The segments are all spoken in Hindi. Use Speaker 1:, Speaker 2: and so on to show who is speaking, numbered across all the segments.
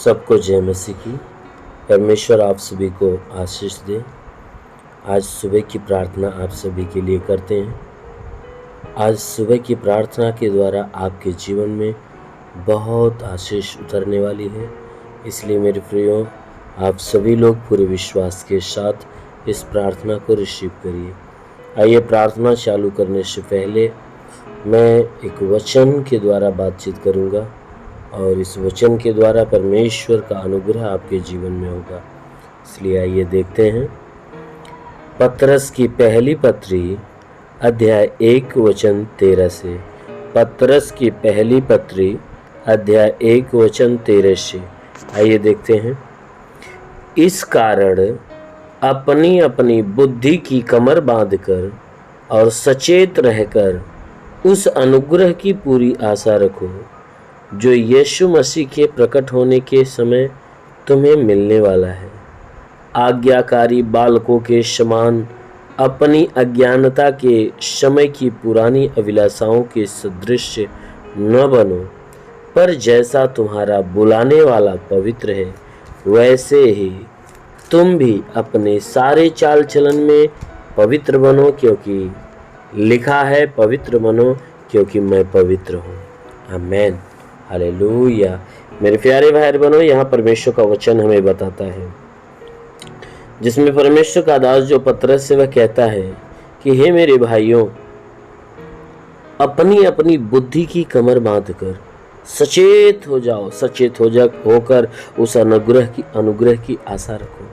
Speaker 1: सबको जय मसीह की। परमेश्वर आप सभी को आशीष दे। आज सुबह की प्रार्थना आप सभी के लिए करते हैं। आज सुबह की प्रार्थना के द्वारा आपके जीवन में बहुत आशीष उतरने वाली है। इसलिए मेरे प्रियो, आप सभी लोग पूरे विश्वास के साथ इस प्रार्थना को रिसीव करिए। आइए प्रार्थना चालू करने से पहले मैं एक वचन के द्वारा बातचीत करूंगा और इस वचन के द्वारा परमेश्वर का अनुग्रह आपके जीवन में होगा। इसलिए आइए देखते हैं। पतरस की पहली पत्री अध्याय 1 वचन 13 से। पतरस की पहली पत्री अध्याय 1 वचन 13 से। आइए देखते हैं। इस कारण अपनी अपनी बुद्धि की कमर बांधकर और सचेत रहकर उस अनुग्रह की पूरी आशा रखो जो यीशु मसीह के प्रकट होने के समय तुम्हें मिलने वाला है। आज्ञाकारी बालकों के समान अपनी अज्ञानता के समय की पुरानी अभिलाषाओं के सदृश न बनो, पर जैसा तुम्हारा बुलाने वाला पवित्र है वैसे ही तुम भी अपने सारे चाल चलन में पवित्र बनो, क्योंकि लिखा है, पवित्र बनो क्योंकि मैं पवित्र हूँ। आमीन, हालेलुया। मेरे प्यारे भाई बहनों, यहाँ परमेश्वर का वचन हमें बताता है, जिसमें परमेश्वर का दास जो पतरस से वह कहता है कि हे मेरे भाइयों, अपनी अपनी बुद्धि की कमर बांधकर सचेत हो जाओ, होकर उस अनुग्रह की आशा रखो।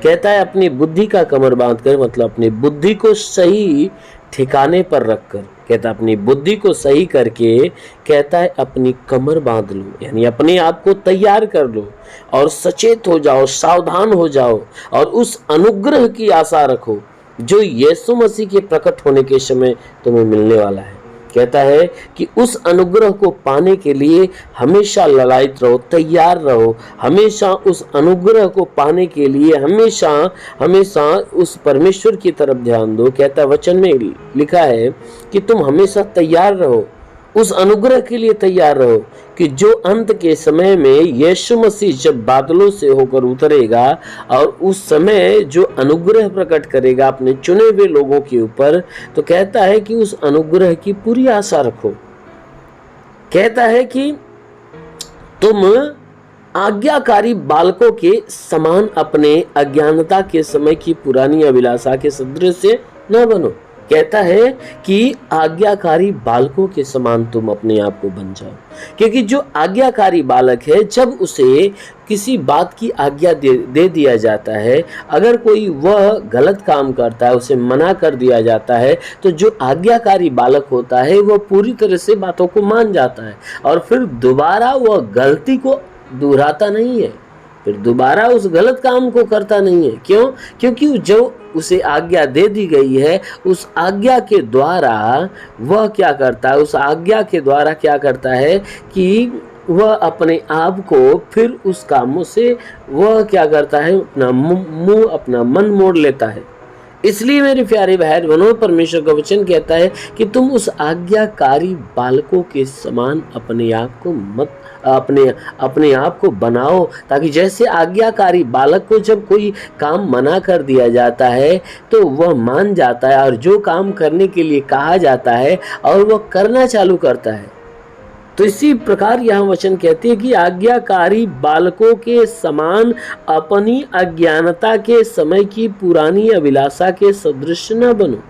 Speaker 1: कहता है अपनी बुद्धि का कमर बांधकर, मतलब अपनी बुद्धि को सही ठिकाने पर रखकर। कहता है अपनी बुद्धि को सही करके, कहता है अपनी कमर बांध लो, यानी अपने आप को तैयार कर लो और सचेत हो जाओ, सावधान हो जाओ और उस अनुग्रह की आशा रखो जो यीशु मसीह के प्रकट होने के समय तुम्हें मिलने वाला है। कहता है कि उस अनुग्रह को पाने के लिए हमेशा ललायत रहो, तैयार रहो। हमेशा उस अनुग्रह को पाने के लिए हमेशा उस परमेश्वर की तरफ ध्यान दो। कहता है वचन में लिखा है कि तुम हमेशा तैयार रहो, उस अनुग्रह के लिए तैयार रहो कि जो अंत के समय में यीशु मसीह जब बादलों से होकर उतरेगा और उस समय जो अनुग्रह प्रकट करेगा अपने चुने हुए लोगों के ऊपर, तो कहता है कि उस अनुग्रह की पूरी आशा रखो। कहता है कि तुम आज्ञाकारी बालकों के समान अपने अज्ञानता के समय की पुरानी अभिलाषा के सदृश न बनो। कहता है कि आज्ञाकारी बालकों के समान तुम अपने आप को बन जाओ, क्योंकि जो आज्ञाकारी बालक है, जब उसे किसी बात की आज्ञा दे दिया जाता है, अगर कोई वह गलत काम करता है, उसे मना कर दिया जाता है, तो जो आज्ञाकारी बालक होता है वह पूरी तरह से बातों को मान जाता है और फिर दोबारा वह गलती को दोहराता नहीं है, फिर दोबारा उस गलत काम को करता नहीं है। क्यों? क्योंकि जो उसे आज्ञा दे दी गई है, उस आज्ञा के द्वारा वह क्या करता है, उस आज्ञा के द्वारा क्या करता है कि वह अपने आप को फिर उस कामों से वह क्या करता है, अपना मन मोड़ लेता है। इसलिए मेरे प्यारे भाई बहनों, परमेश्वर का वचन कहता है कि तुम उस आज्ञाकारी बालकों के समान अपने आप को बनाओ, ताकि जैसे आज्ञाकारी बालक को जब कोई काम मना कर दिया जाता है तो वह मान जाता है और जो काम करने के लिए कहा जाता है और वह करना चालू करता है। तो इसी प्रकार यहाँ वचन कहती है कि आज्ञाकारी बालकों के समान अपनी अज्ञानता के समय की पुरानी अभिलाषा के सदृश न बनो।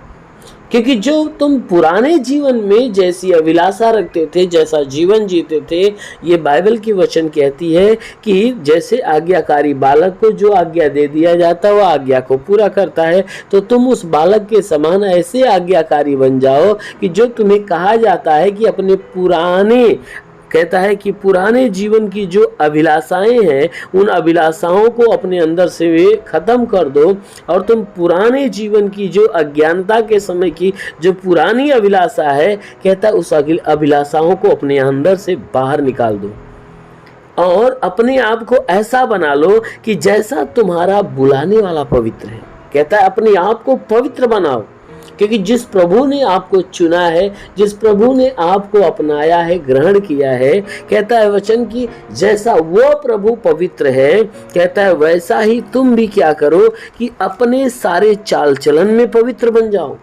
Speaker 1: क्योंकि जो तुम पुराने जीवन में जैसी अभिलाषा रखते थे, जैसा जीवन जीते थे, ये बाइबल की वचन कहती है कि जैसे आज्ञाकारी बालक को जो आज्ञा दे दिया जाता है वह आज्ञा को पूरा करता है, तो तुम उस बालक के समान ऐसे आज्ञाकारी बन जाओ कि जो तुम्हें कहा जाता है कि अपने कहता है कि पुराने जीवन की जो अभिलाषाएं हैं, उन अभिलाषाओं को अपने अंदर से खत्म कर दो और तुम पुराने जीवन की जो अज्ञानता के समय की जो पुरानी अभिलाषा है, कहता है उस अभिलाषाओं को अपने अंदर से बाहर निकाल दो और अपने आप को ऐसा बना लो कि जैसा तुम्हारा बुलाने वाला पवित्र है। कहता है अपने आप को पवित्र बनाओ, क्योंकि जिस प्रभु ने आपको चुना है, जिस प्रभु ने आपको अपनाया है, ग्रहण किया है, कहता है वचन कि जैसा वो प्रभु पवित्र है, कहता है वैसा ही तुम भी क्या करो कि अपने सारे चाल चलन में पवित्र बन जाओ।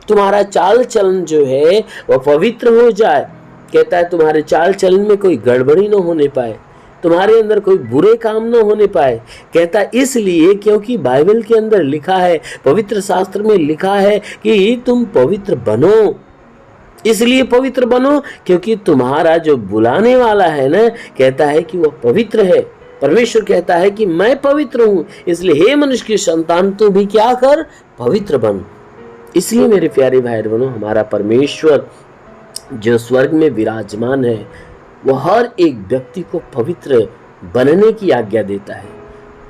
Speaker 1: तुम्हारा चाल चलन जो है वह पवित्र हो जाए। कहता है तुम्हारे चाल चलन में कोई गड़बड़ी न होने पाए, तुम्हारे अंदर कोई बुरे काम न होने पाए। कहता है इसलिए क्योंकि बाइबल के अंदर लिखा है, पवित्र शास्त्र में लिखा है कि तुम पवित्र बनो। इसलिए पवित्र बनो क्योंकि तुम्हारा जो बुलाने वाला है ना, कहता है कि वह पवित्र है। परमेश्वर कहता है कि मैं पवित्र हूं, इसलिए हे मनुष्य की संतान तू भी क्या कर, पवित्र बन। इसलिए मेरे प्यारे भाई बहनों, हमारा परमेश्वर जो स्वर्ग में विराजमान है, वह हर एक व्यक्ति को पवित्र बनने की आज्ञा देता है।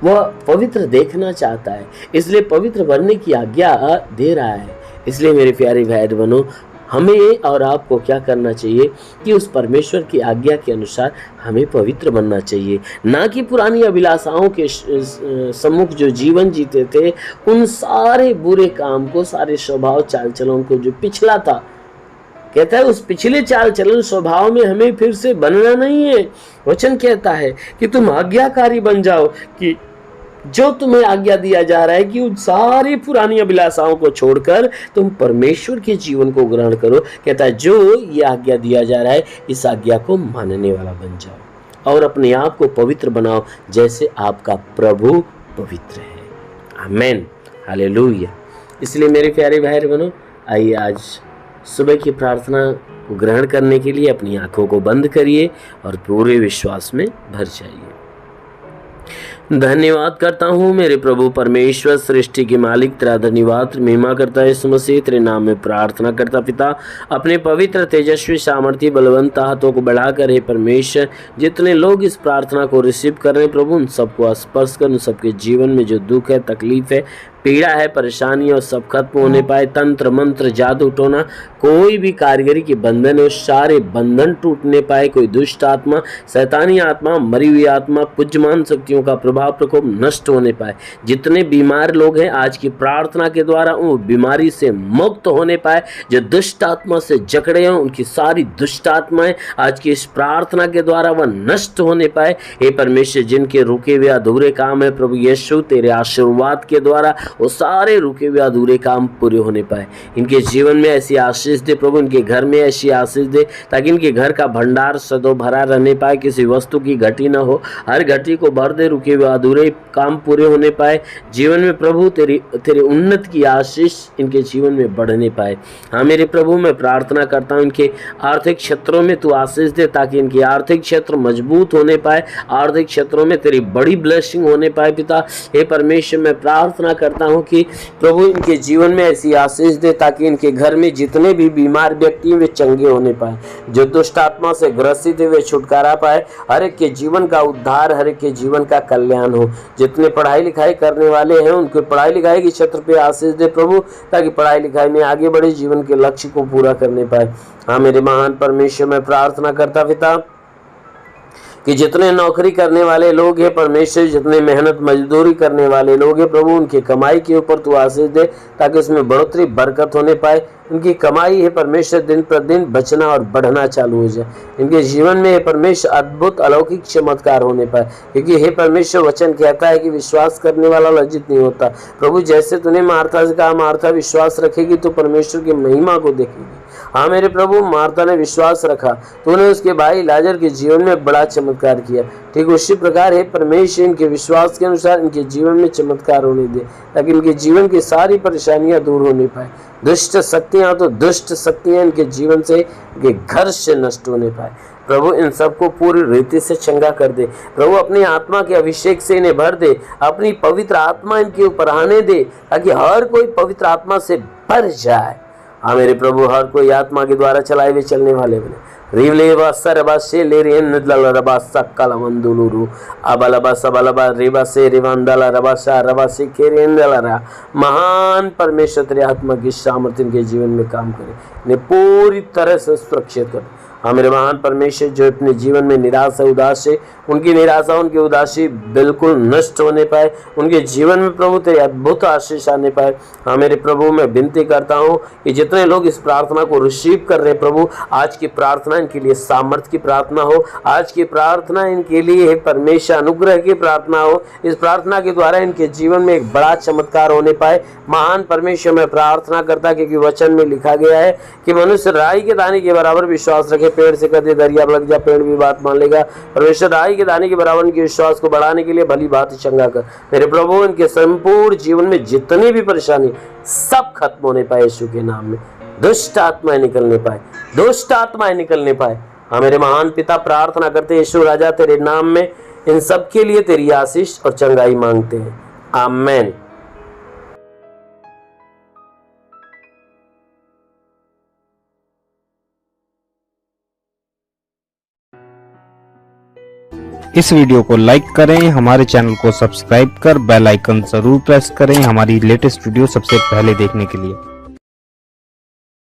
Speaker 1: वह पवित्र देखना चाहता है, इसलिए पवित्र बनने की आज्ञा दे रहा है। इसलिए मेरे प्यारे भाई बहनों, हमें और आपको क्या करना चाहिए कि उस परमेश्वर की आज्ञा के अनुसार हमें पवित्र बनना चाहिए, ना कि पुरानी अभिलाषाओं के सम्मुख जो जीवन जीते थे, उन सारे बुरे काम को, सारे स्वभाव चाल चलन को जो पिछला था। कहता है उस पिछले चाल चलन स्वभाव में हमें फिर से बनना नहीं है। वचन कहता है कि तुम आज्ञाकारी बन जाओ, कि जो तुम्हें आज्ञा दिया जा रहा है कि उन सारी पुरानी अभिलाषाओं को छोड़कर तुम परमेश्वर के जीवन को ग्रहण करो। कहता है जो ये आज्ञा दिया जा रहा है, इस आज्ञा को मानने वाला बन जाओ और अपने आप को पवित्र बनाओ जैसे आपका प्रभु पवित्र है। आमेन, हालेलुया। इसलिए मेरे प्यारे भाई बहनों, आइए आज सुबह की प्रार्थना को ग्रहण करने के लिए अपनी आंखों को बंद करिए और पूरे विश्वास में भर जाइए। धन्यवाद करता हूँ मेरे प्रभु परमेश्वर, सृष्टि के मालिक, तेरा धन्यवाद महिमा करता है यीशु मसीह, तेरे नाम में प्रार्थना करता पिता, अपने पवित्र तेजस्वी सामर्थ्य बलवंत हाथों को बढ़ाकर हे परमेश्वर, जितने लोग इस प्रार्थना को रिसीव कर रहे हैं प्रभु, उन सबको स्पर्श कर, उन सबके जीवन में जो दुख है, तकलीफ है, पीड़ा है, परेशानी और सब खत्म होने पाए। तंत्र मंत्र जादू टोना, कोई भी कारीगरी के बंधन है, सारे बंधन टूटने पाए। कोई दुष्ट आत्मा, शैतानी आत्मा, मरी हुई आत्मा, पुज्यमान शक्तियों का प्रभाव प्रकोप नष्ट होने पाए। जितने बीमार लोग हैं आज की प्रार्थना के द्वारा वो बीमारी से मुक्त होने पाए। जो दुष्ट आत्मा से जकड़े हैं उनकी सारी दुष्ट आत्माएं आज की इस प्रार्थना के द्वारा वह नष्ट होने पाए। हे परमेश्वर, जिनके रुके हुए अधूरे काम है प्रभु यीशु, तेरे आशीर्वाद के द्वारा वो सारे रुके हुए अधूरे काम पूरे होने पाए। इनके जीवन में ऐसी आशीष दे प्रभु, इनके घर में ऐसी आशीष दे ताकि इनके घर का भंडार सदो भरा रहने पाए, किसी वस्तु की घटी न हो, हर घटी को भर दे, रुके हुए अधूरे काम पूरे होने पाए। जीवन में प्रभु तेरी उन्नत की आशीष इनके जीवन में बढ़ने पाए। हाँ मेरे प्रभु, मैं प्रार्थना करता हूँ इनके आर्थिक क्षेत्रों में तू आशीष दे ताकि इनके आर्थिक क्षेत्र मजबूत होने पाए, आर्थिक क्षेत्रों में तेरी बड़ी ब्लेसिंग होने पाए। पिता हे परमेश्वर, मैं प्रार्थना करता हूं कि प्रभु इनके जीवन में ऐसी आशीष दे ताकि इनके घर में जितने भी बीमार व्यक्ति वे चंगे होने पाए, जो दुष्ट आत्मा से ग्रसित है वे छुटकारा पाए, हर एक के जीवन का उद्धार, हर एक के जीवन का कल्याण हो। जितने पढ़ाई लिखाई करने वाले हैं उनके पढ़ाई लिखाई के क्षेत्र पे आशीष दे प्रभु, ताकि पढ़ाई लिखाई में आगे बढ़े, जीवन के लक्ष्य को पूरा करने पाए। हाँ मेरे महान परमेश्वर, मैं प्रार्थना करता पिता कि जितने नौकरी करने वाले लोग हैं परमेश्वर, जितने मेहनत मजदूरी करने वाले लोग हैं प्रभु, उनकी कमाई के ऊपर तू आशीष दे ताकि उसमें बढ़ोतरी बरकत होने पाए। उनकी कमाई है परमेश्वर दिन प्रतिदिन बचना और बढ़ना चालू हो जाए। इनके जीवन में हे परमेश्वर अद्भुत अलौकिक चमत्कार होने पाए, क्योंकि हे परमेश्वर वचन कहता है कि विश्वास करने वाला लज्जित नहीं होता। प्रभु जैसे तूने मार्था से कहा, मार्था विश्वास रखेगी तो परमेश्वर की महिमा को देखेगी। हाँ मेरे प्रभु, मार्था ने विश्वास रखा, तूने उसके भाई लाजर के जीवन में बड़ा चमत्कार किया। ठीक उसी प्रकार है परमेश्वर, इनके विश्वास के अनुसार इनके जीवन में चमत्कार होने दे ताकि इनके जीवन की सारी परेशानियां दूर होने पाए। दुष्ट शक्तियां तो दुष्ट शक्तियां इनके जीवन से, इनके घर से नष्ट होने पाए। प्रभु इन सबको पूरी रीति से चंगा कर दे। प्रभु अपनी आत्मा के अभिषेक से इन्हें भर दे, अपनी पवित्र आत्मा इनके ऊपर आने दे ताकि हर कोई पवित्र आत्मा से भर जाए। हाँ मेरे प्रभु, हर कोई आत्मा के द्वारा चलाए हुए चलने वाले बने। रिवलेवा सरबासे लेरियन नदलरबा सक्कलमंदुलुरु अबलबा सबलबा रिबासे रिवांदला रबासा रबासे केरेंदलरा। महान परमेश्वर तेरे आत्मा की सामर्थ्य इनके जीवन में काम करे, इन्हें पूरी तरह से सुरक्षित कर। हाँ मेरे महान परमेश्वर, जो अपने जीवन में निराश है, उदास है, उनकी निराशा, उनकी उदासी बिल्कुल नष्ट होने पाए, उनके जीवन में प्रभु तेरे अद्भुत आशीष आने पाए। हाँ मेरे प्रभु, मैं विनती करता हूँ कि जितने लोग इस प्रार्थना को रिसीव कर रहे प्रभु, आज की प्रार्थना इनके लिए सामर्थ्य की प्रार्थना हो, आज की प्रार्थना इनके लिए परमेश्वर अनुग्रह की प्रार्थना हो। इस प्रार्थना के द्वारा इनके जीवन में एक बड़ा चमत्कार होने पाए। महान परमेश्वर, मैं प्रार्थना करता क्योंकि वचन में लिखा गया है कि मनुष्य राई के दाने के बराबर विश्वास रखे, पेड़ से कदे दरिया लग जा, पेड़ भी बात मान लेगा। परमेश्वर, राई के दाने के बराबर इनके विश्वास को बढ़ाने के लिए भली बात चंगा कर मेरे प्रभु। इनके संपूर्ण जीवन में जितनी भी परेशानी सब खत्म होने पाए यीशु के नाम में। दुष्ट आत्माएं निकलने पाए, दुष्ट आत्माएं निकलने पाए। हाँ मेरे महान पिता, प्रार्थना करते यीशु राजा तेरे नाम में इन सब के लिए तेरी आशीष और चंगाई मांगते हैं। आमेन।
Speaker 2: इस वीडियो को लाइक करें, हमारे चैनल को सब्सक्राइब कर बेल आइकन जरूर प्रेस करें हमारी लेटेस्ट वीडियो सबसे पहले देखने के लिए।